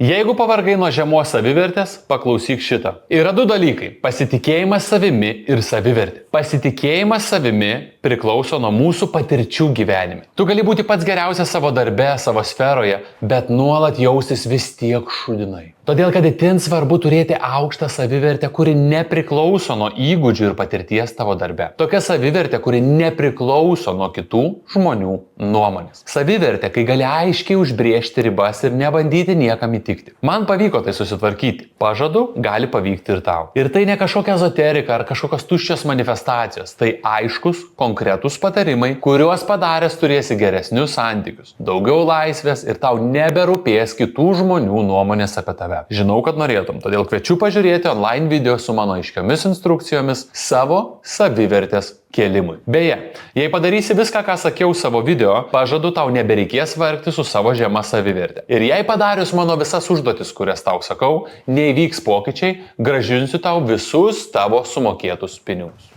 Jeigu pavargai nuo žemos savivertės, paklausyk šitą. Yra du dalykai - pasitikėjimas savimi ir savivertė. Pasitikėjimas savimi priklauso nuo mūsų patirčių gyvenime. Tu gali būti pats geriausias savo darbe, savo sferoje, bet nuolat jaustis vis tiek šudinai. Todėl, kad itin svarbu turėti aukštą savivertę, kuri nepriklauso nuo įgūdžių ir patirties tavo darbe. Tokia savivertė, kuri nepriklauso nuo kitų žmonių nuomonės. Savivertė, kai gali aiškiai užbriežti ribas ir nebandyti niekam įtikti. Man pavyko tai susitvarkyti. Pažadu, gali pavykti ir tau. Ir tai ne kažkokia ezoterika ar kažkokios tuščios manifestacijos. Tai aiškus, konkretūs patarimai, kuriuos padaręs turėsi geresnius santykius, daugiau laisvės ir tau neberūpės kitų žmonių nuomonės apie tave. Žinau, kad norėtum, todėl kviečiu pažiūrėti online video su mano aiškiomis instrukcijomis savo savivertės kėlimui. Beje, jei padarysi viską, ką sakiau savo video, pažadu, tau nebereikės vargti su savo žema savivertė. Ir jei padarius mano visas užduotis, kurias tau sakau, neįvyks pokyčiai, grąžinsiu tau visus tavo sumokėtus pinigus.